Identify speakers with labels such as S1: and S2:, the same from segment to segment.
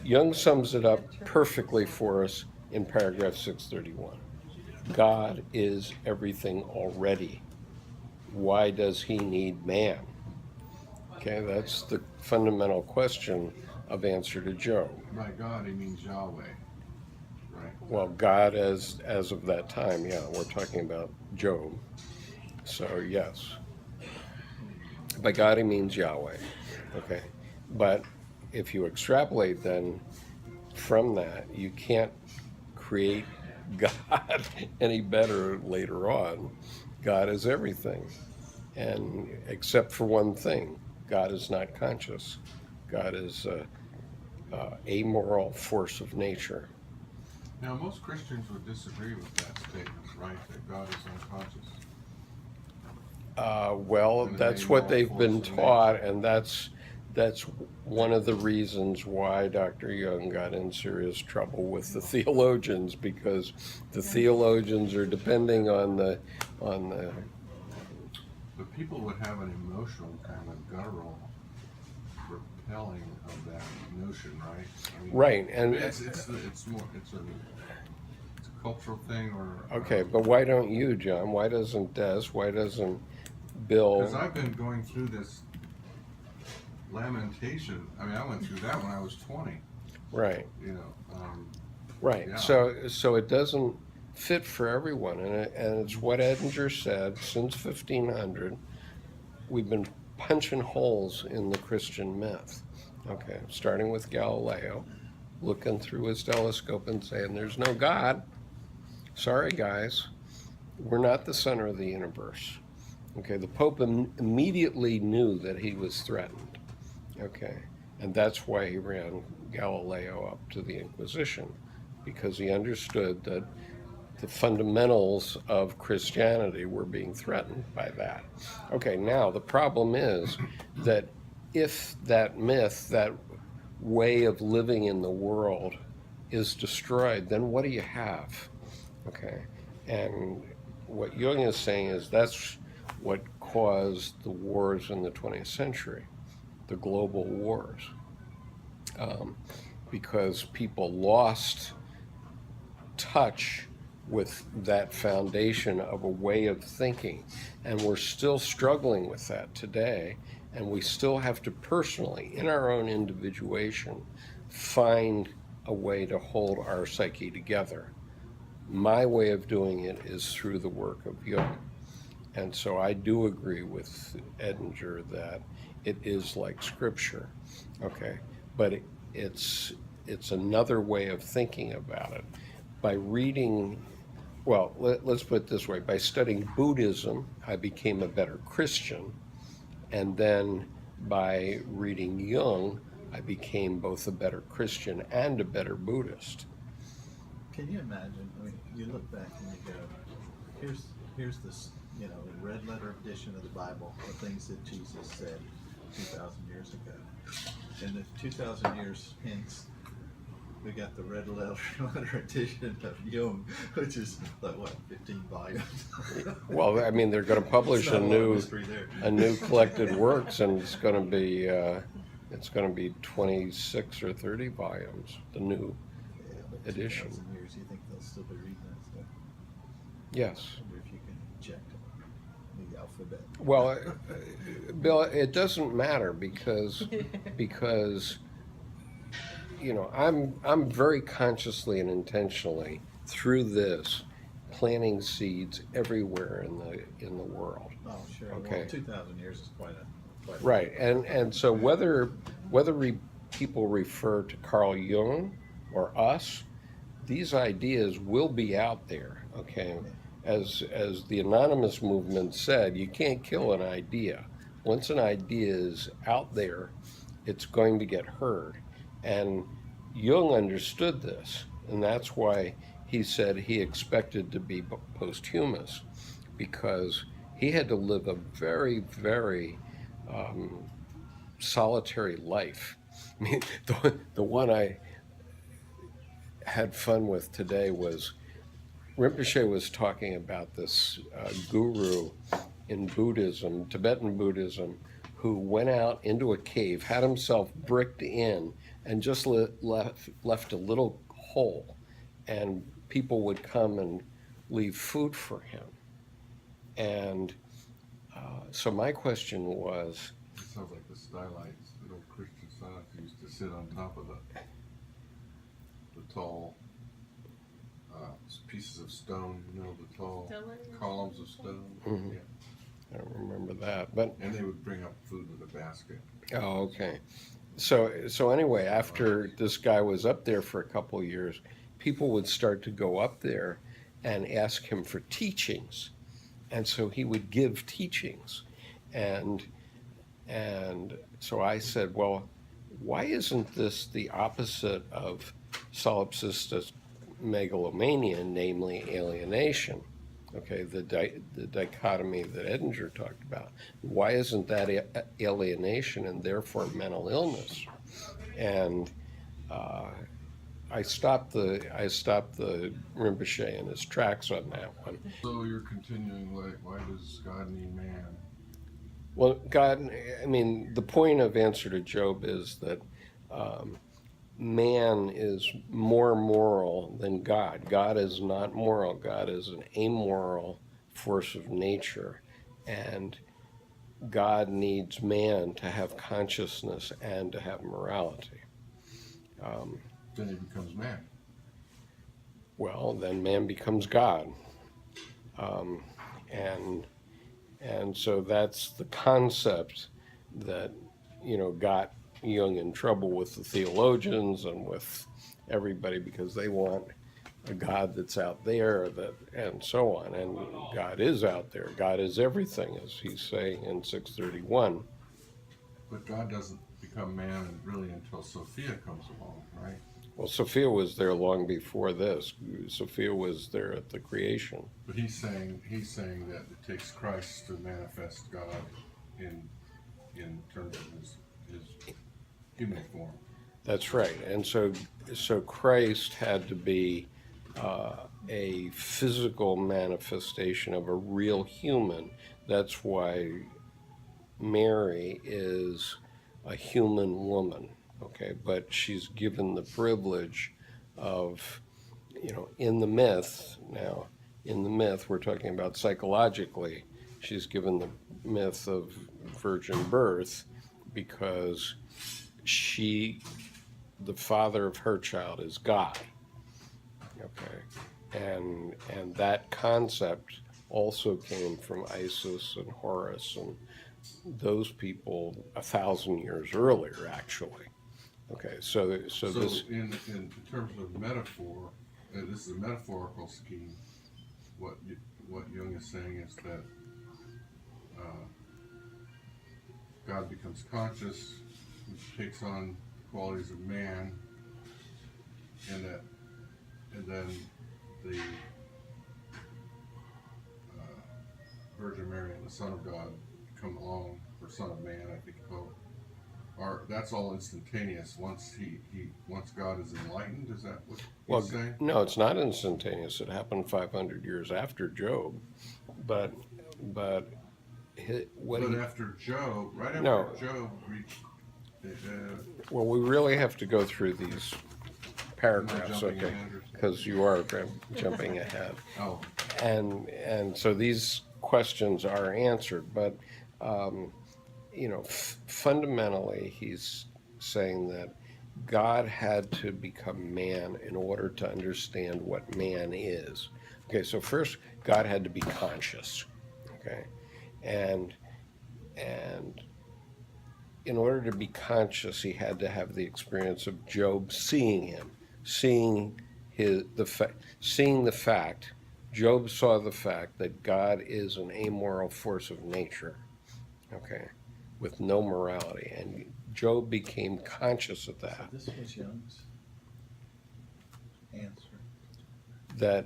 S1: Jung sums it up perfectly for us in paragraph 631. God is everything already. Why does he need man? Okay, that's the fundamental question of answer to Job.
S2: By God, he means Yahweh, right?
S1: Well, God as of that time, yeah, we're talking about Job. So yes, by God he means Yahweh. Okay, but if you extrapolate then from that, you can't create God any better later on. God is everything, and except for one thing, God is not conscious. God is a amoral force of nature.
S2: Now, most Christians would disagree with that statement, right? That God is unconscious
S1: Well,
S2: and an
S1: that's what
S2: amoral
S1: they've
S2: force
S1: been
S2: of
S1: taught,
S2: nature.
S1: and that's one of the reasons why Dr. Jung got in serious trouble with the theologians, because the theologians are depending on the
S2: But people would have an emotional, kind of guttural repelling of that notion, right? I mean,
S1: right.
S2: I
S1: And
S2: mean, it's more it's a cultural thing, or
S1: okay, but why don't you, John? Why doesn't Des? Why doesn't
S2: because
S1: Bill?
S2: I've been going through this lamentation. I mean, I went through that when I was 20.
S1: Right,
S2: You know,
S1: right.
S2: yeah.
S1: So it doesn't fit for everyone, and it's what Edinger said since 1500. We've been punching holes in the Christian myth. Okay, starting with Galileo, looking through his telescope and saying, "There's no God." Sorry, guys, we're not the center of the universe. Okay, the Pope immediately knew that he was threatened. Okay, and that's why he ran Galileo up to the Inquisition, because he understood that the fundamentals of Christianity were being threatened by that. Okay, now the problem is that if that myth, that way of living in the world, is destroyed, then what do you have? Okay, and what Jung is saying is that's what caused the wars in the 20th century, the global wars, because people lost touch with that foundation of a way of thinking. And we're still struggling with that today. And we still have to personally, in our own individuation, find a way to hold our psyche together. My way of doing it is through the work of Jung. And so I do agree with Edinger that it is like scripture, okay? But it's it's another way of thinking about it. By reading, well, let's put it this way: by studying Buddhism, I became a better Christian, and then by reading Jung, I became both a better Christian and a better Buddhist.
S3: Can you imagine? I mean, you look back and you go, here's this, the red letter edition of the Bible, the things that Jesus said 2,000 years ago. And the 2,000 years hence, we got the red letter edition of Jung, which is like what, 15 volumes?
S1: Well, I mean, they're going to publish
S3: It's not a lot of mystery there.
S1: a new collected works, and it's going to be 26 or 30 volumes. The new
S3: Yeah, but
S1: edition.
S3: 2,000 years, you think they'll still be reading that stuff?
S1: Yes.
S3: I wonder if you can inject the alphabet.
S1: Well, Bill, it doesn't matter because I'm very consciously and intentionally through this planting seeds everywhere in the world.
S3: Oh, sure.
S1: Okay.
S3: Well, 2,000 years is quite a
S1: Right, and so whether people refer to Carl Jung or us, these ideas will be out there. Okay, as the anonymous movement said, you can't kill an idea. Once an idea is out there, it's going to get heard, and Jung understood this, and that's why he said he expected to be posthumous, because he had to live a very, very solitary life. I mean, the one I had fun with today was Rinpoche was talking about this guru in Buddhism, Tibetan Buddhism, who went out into a cave, had himself bricked in, and just left a little hole, and people would come and leave food for him. And so my question was,
S2: It sounds like the stylites, the old Christian stylites used to sit on top of the tall pieces of stone, the tall columns of stone.
S1: Mhm.
S2: Yeah.
S1: I don't remember that, but
S2: And they would bring up food with a basket.
S1: oh, okay. So anyway, after this guy was up there for a couple of years, people would start to go up there and ask him for teachings, and so he would give teachings, and so I said, well, why isn't this the opposite of solipsistic megalomania, namely alienation? Okay, the dichotomy that Edinger talked about. Why isn't that alienation and therefore mental illness? And I stopped the Rinpoche in his tracks on that one.
S2: So you're continuing, like, why does God need man?
S1: Well, God, I mean, the point of Answer to Job is that man is more moral than God. God is not moral. God is an amoral force of nature. And God needs man to have consciousness and to have morality.
S2: Then he becomes man.
S1: Well, then man becomes God. And so that's the concept that, got Jung in trouble with the theologians and with everybody, because they want a God that's out there, and so on. And God is out there. God is everything, as he's saying in 631.
S2: But God doesn't become man really until Sophia comes along, right?
S1: Well, Sophia was there long before this. Sophia was there at the creation.
S2: But he's saying that it takes Christ to manifest God in terms of his human form.
S1: That's right. And so Christ had to be a physical manifestation of a real human. That's why Mary is a human woman, okay? But she's given the privilege of, in the myth, we're talking about psychologically, she's given the myth of virgin birth because the father of her child is God, okay? And that concept also came from Isis and Horus and those people 1,000 years earlier, actually. Okay, so this
S2: in terms of metaphor, this is a metaphorical scheme. What Jung is saying is that God becomes conscious, takes on the qualities of man, and then the Virgin Mary and the Son of God come along, or Son of Man, I think you call it. That's all instantaneous. Once God is enlightened, is that what he's saying?
S1: No, it's not instantaneous. It happened 500 years after Job, but
S2: after Job, right after Job reached.
S1: Well, we really have to go through these paragraphs, okay? Because you are jumping ahead.
S2: Oh.
S1: And so these questions are answered, but fundamentally, he's saying that God had to become man in order to understand what man is. Okay, so first, God had to be conscious. Okay, and in order to be conscious, he had to have the experience of Job seeing him, seeing the fact. Job saw the fact that God is an amoral force of nature, okay, with no morality, and Job became conscious of that.
S3: So this was Jung's answer. I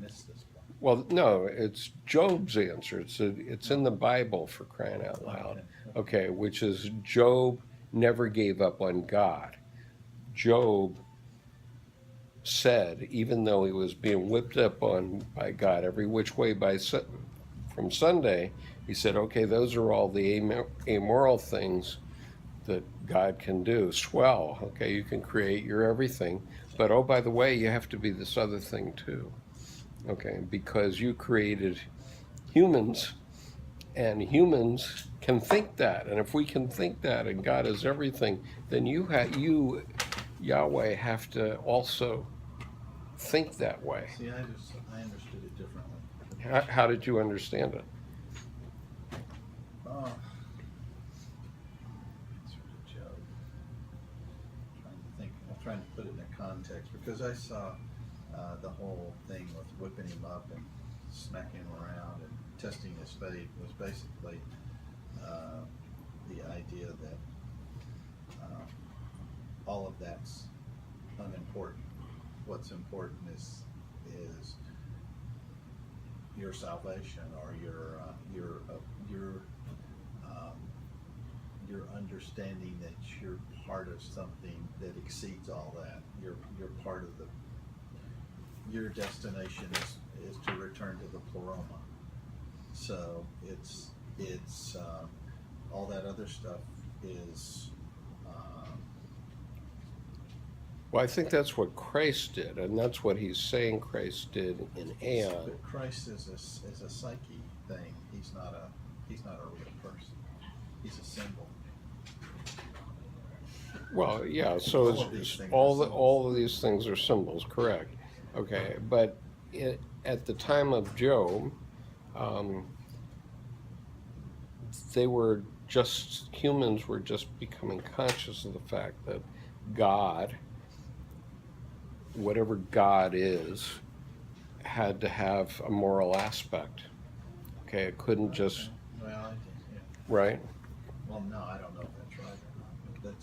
S3: missed this part.
S1: Well, no, it's Job's answer. It's in the Bible, for crying out loud. Okay, which is Job never gave up on God. Job said, even though he was being whipped up on by God every which way from Sunday, he said, okay, those are all the amoral things that God can do. Swell, okay, you can create your everything, but oh, by the way, you have to be this other thing too, okay, because you created humans, and humans can think that, and if we can think that, and God is everything, then you, Yahweh, have to also think that way.
S3: See, I understood it differently.
S1: How did you understand it?
S3: Oh, sort of joke. I'm trying to put it in a context, because I saw the whole thing with whipping him up and smacking him around and testing his faith was basically the idea that all of that's unimportant. What's important is your salvation, or your understanding that you're part of something that exceeds all that. You're part of your destination is to return to the pleroma. So it's all that other stuff is.
S1: Well, I think that's what Christ did, and that's what he's saying Christ did in Aeon.
S3: But Christ is a psyche thing. He's not a real person. He's a symbol.
S1: Well, yeah. So all of these things are symbols, correct? Okay, but at the time of Job, humans were just becoming conscious of the fact that God, whatever God is, had to have a moral aspect. Okay, it couldn't just.
S3: Well, yeah.
S1: Right.
S3: Well, no, I don't know if that's right or not. But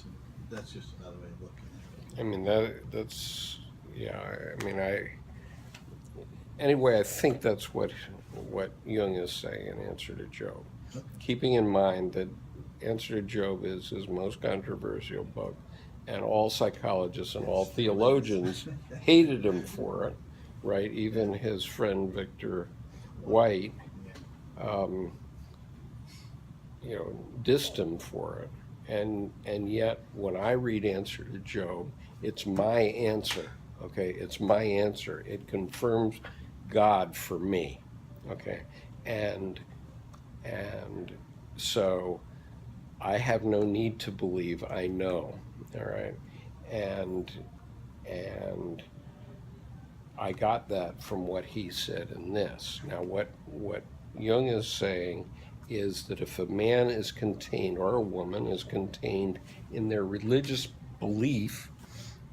S3: that's just another way of looking at it.
S1: I mean that's yeah. I mean anyway, I think that's what Jung is saying in Answer to Job. Keeping in mind that Answer to Job is his most controversial book, and all psychologists and all theologians hated him for it, right? Even his friend Victor White, dissed him for it. And yet, when I read Answer to Job, it's my answer, okay? It's my answer. It confirms God for me, okay? And so I have no need to believe I know, all right? And I got that from what he said in this. Now, what Jung is saying is that if a man is contained, or a woman is contained in their religious belief,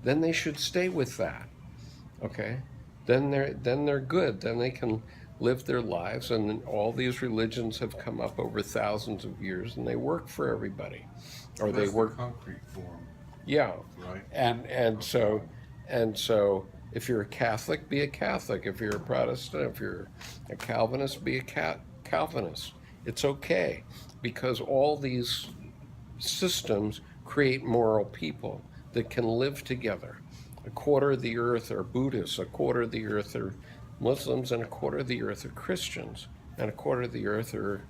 S1: then they should stay with that, okay? Then they're good. Then they can live their lives, and all these religions have come up over thousands of years, and they work for everybody, or they work.
S2: The concrete form.
S1: Yeah,
S2: right.
S1: And so if you're a Catholic, be a Catholic. If you're a Protestant, if you're a Calvinist, be a Calvinist. It's okay, because all these systems create moral people that can live together. A quarter of the earth are Buddhists, a quarter of the earth are Muslims, and a quarter of the earth are Christians, and a quarter of the earth are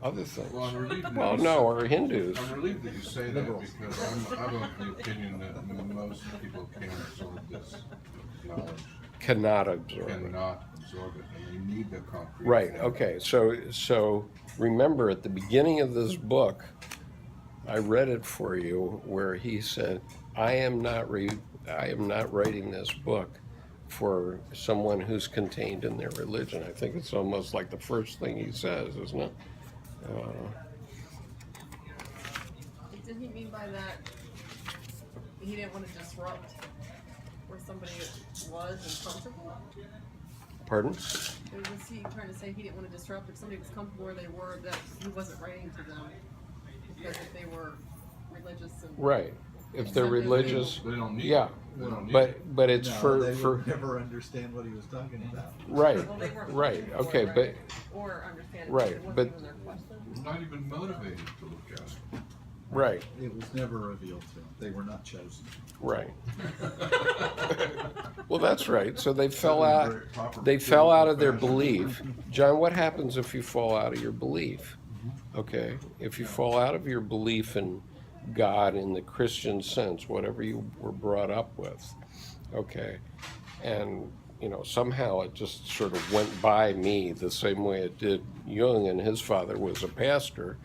S1: other things.
S2: Well, I'm relieved
S1: Well, no, or Hindus.
S2: I'm relieved that you say that, because I'm of the opinion that most people can't absorb this knowledge.
S1: Cannot absorb it.
S2: Cannot absorb it, and they need the concrete.
S1: Right.
S2: form.
S1: Okay. So remember, at the beginning of this book, I read it for you, where he said, "I am not writing this book for someone who's contained in their religion." I think it's almost like the first thing he says, isn't it?
S4: Did he mean by that he didn't want to disrupt where somebody was and comfortable?
S1: Pardon?
S4: Or was he trying to say he didn't want to disrupt if somebody was comfortable where they were, that he wasn't writing to them because if they were religious and
S1: Right. If they're religious,
S2: They don't need
S1: yeah.
S2: it. They don't need it.
S1: But it's
S3: They
S1: for
S3: would never understand what he was talking about.
S1: right,
S4: well, they weren't
S1: right.
S4: looking for
S1: Okay,
S4: it,
S1: but
S4: right? Or understand it,
S1: right,
S4: it wasn't
S1: but-
S4: even their question.
S2: Not even motivated to look at it.
S1: right,
S3: It was never revealed to them. They were not chosen.
S1: right. Well, that's right. So they fell
S2: That was
S1: out.
S2: very proper
S1: They fell out of their
S2: fashion.
S1: belief. John, what happens if you fall out of your belief? Okay, if you fall out of your belief in God in the Christian sense, whatever you were brought up with. Okay. And, somehow it just sort of went by me the same way it did Jung, and his father was a pastor,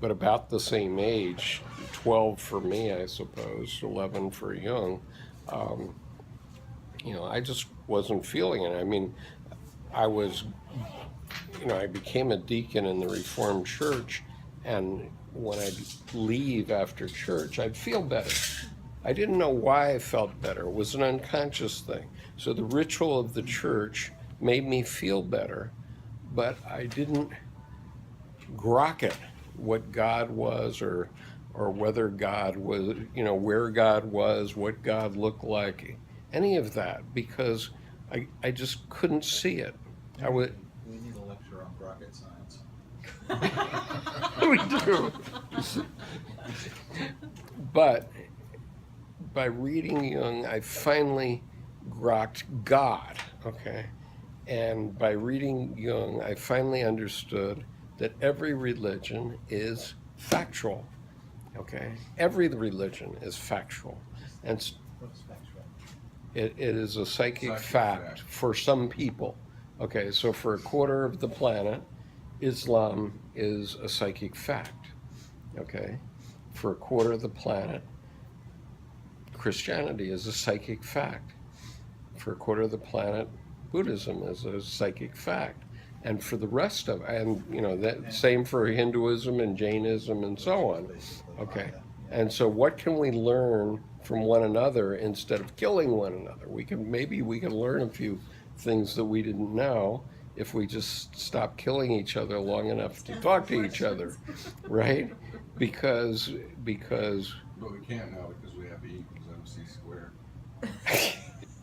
S1: but about the same age, 12 for me, I suppose, 11 for Jung. Um, I just wasn't feeling it. I mean, I was, I became a deacon in the Reformed Church, and when I'd leave after church, I'd feel better. I didn't know why I felt better. It was an unconscious thing. So the ritual of the church made me feel better, but I didn't grok it, what God was, or whether God was, where God was, what God looked like, any of that, because I just couldn't see it. I would.
S3: We need a lecture on rocket science.
S1: We do. But by reading Jung, I finally grokked God, okay? And by reading Jung, I finally understood that every religion is factual, okay? Every religion is factual. And
S3: What's factual?
S1: it is a psychic
S2: Psychic
S1: fact
S2: fact.
S1: for some people. Okay, so for a quarter of the planet, Islam is a psychic fact. Okay, for a quarter of the planet, Christianity is a psychic fact. For a quarter of the planet, Buddhism is a psychic fact. And for the rest of, and that same for Hinduism and Jainism and so on. Okay. And so what can we learn from one another instead of killing one another? Maybe we can learn a few things that we didn't know if we just stop killing each other long enough to talk to each other, right? Because
S2: But we can't now because we have E equals MC squared.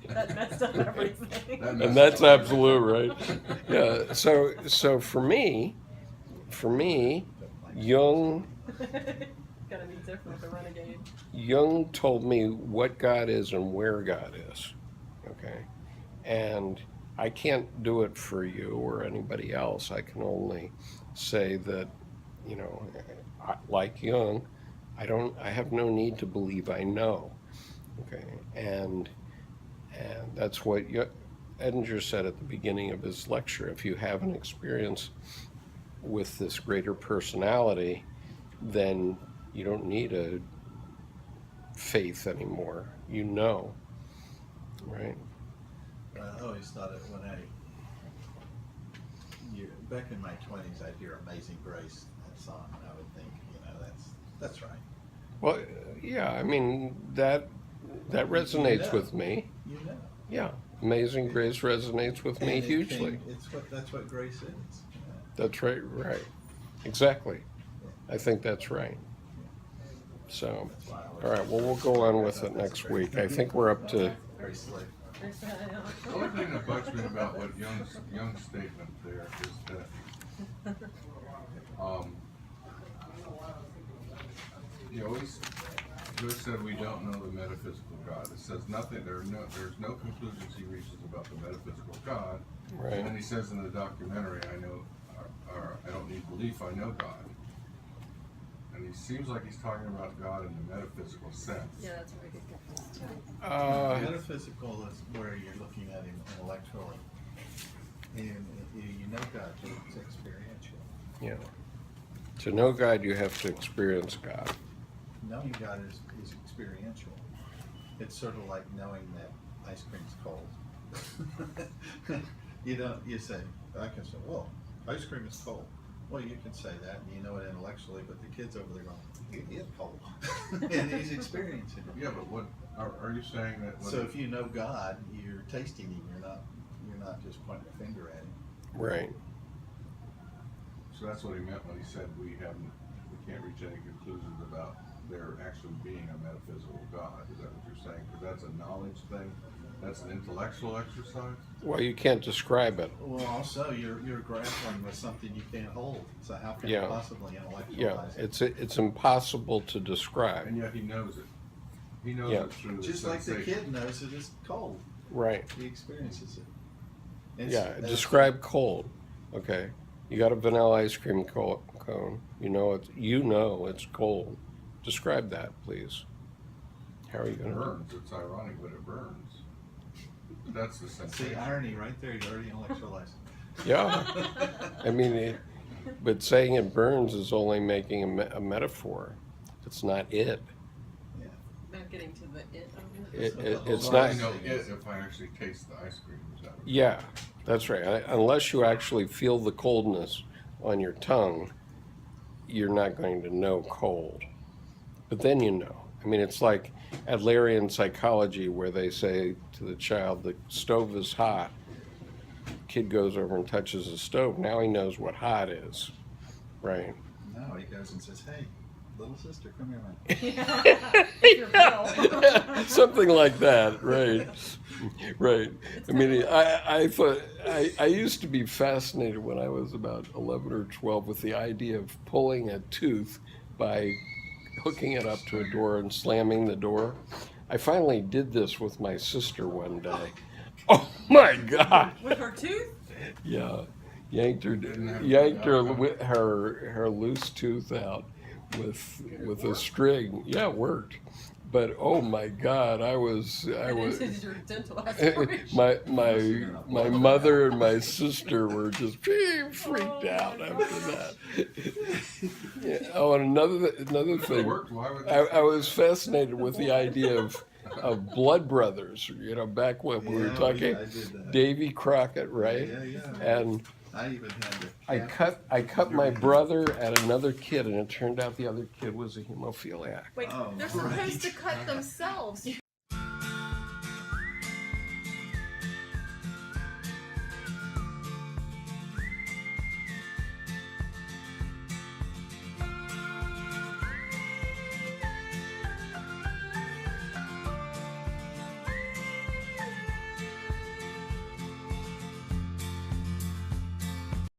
S4: That messed up everything.
S1: and that's absolute, right? Yeah. So for me, Jung
S4: Gotta be different with a renegade.
S1: Jung told me what God is and where God is. Okay. And I can't do it for you or anybody else. I can only say that, like Jung, I have no need to believe I know. Okay. And that's what Edinger said at the beginning of his lecture. If you have an experience with this greater personality, then you don't need a faith anymore. Right?
S3: I always thought it when back in my 20s, I'd hear "Amazing Grace," that song, and I would think, that's right.
S1: Well, yeah, I mean, that resonates with me. Yeah, Amazing Grace resonates with me hugely.
S3: That's what grace is. You know?
S1: That's right, exactly. I think that's right. So,
S3: That's why I
S1: all right, well, we'll go on with it next week. I think we're up to,
S3: Very slick.
S2: The only thing that bugs me about what Jung's statement there is that he always just said we don't know the metaphysical God. It says nothing. There's no conclusions he reaches about the metaphysical God.
S1: right.
S2: And then he says in the documentary, I don't need belief. I know God. And he seems like he's talking about God in the metaphysical sense.
S4: Yeah, that's where I get confused too.
S3: Metaphysical is where you're looking at him intellectually. And you know God, it's experiential.
S1: Yeah. To know God, you have to experience God.
S3: Knowing God is experiential. It's sort of like knowing that ice cream's cold. You say, I can say, well, ice cream is cold. Well, you can say that, and you know it intellectually, but the kid's over there going, it is cold. And he's experiencing it.
S2: Yeah, but what are you saying that?
S3: So if you know God, you're tasting him. You're not just pointing a finger at him.
S1: Right.
S2: So that's what he meant when he said we can't reach any conclusions about there actually being a metaphysical God. Is that what you're saying? Because that's a knowledge thing. That's an intellectual exercise.
S1: Well, you can't describe it.
S3: Well, also you're grappling with something you can't hold. So how can
S1: Yeah.
S3: you possibly intellectualize
S1: Yeah,
S3: it?
S1: it's impossible to describe.
S2: And yet he knows it. He knows
S1: Yeah.
S2: it through the
S3: Just like the
S2: sensation.
S3: kid knows it is cold.
S1: Right.
S3: He experiences it.
S1: Yeah, describe cold. Okay. You got a vanilla ice cream cone. You know it's cold. Describe that, please. How are you
S2: It
S1: going to?
S2: burns. It's ironic, but it burns. That's the
S3: See,
S2: sensation.
S3: irony right there, you already intellectualized.
S1: Yeah. I mean, but saying it burns is only making a metaphor. It's not it.
S3: Yeah.
S4: Not getting to the it of it.
S1: It's
S2: Well,
S1: not.
S2: I know it if I actually taste the ice cream. Is that what
S1: Yeah, that's right. Unless you actually feel the coldness on your tongue, you're not going to know cold. But then you know. I mean, it's like Adlerian psychology where they say to the child, the stove is hot. Kid goes over and touches the stove. Now he knows what hot is, right?
S3: No, he goes and says, "Hey, little sister, come here, man."
S4: If you're little.
S1: Something like that, right? Right. I mean, I thought I used to be fascinated when I was about 11 or 12 with the idea of pulling a tooth by hooking it up to a door and slamming the door. I finally did this with my sister one day. Oh my God!
S4: With her tooth?
S1: Yeah, yanked her her loose tooth out with a string. Yeah, it worked. But oh my God, I was
S4: This is your dental aspiration.
S1: my mother and my sister were just freaked out after that. Yeah. Oh, and another
S2: It
S1: thing,
S2: worked. Why would
S1: I was fascinated with the idea of blood brothers. You know, back when we were
S3: Yeah,
S1: talking,
S3: I did that.
S1: Davy Crockett, right?
S3: Yeah.
S1: And
S3: I even had the
S1: I cut my brother at another kid, and it turned out the other kid was a hemophiliac.
S4: Wait,
S3: Oh,
S4: they're
S3: right.
S4: supposed to cut themselves.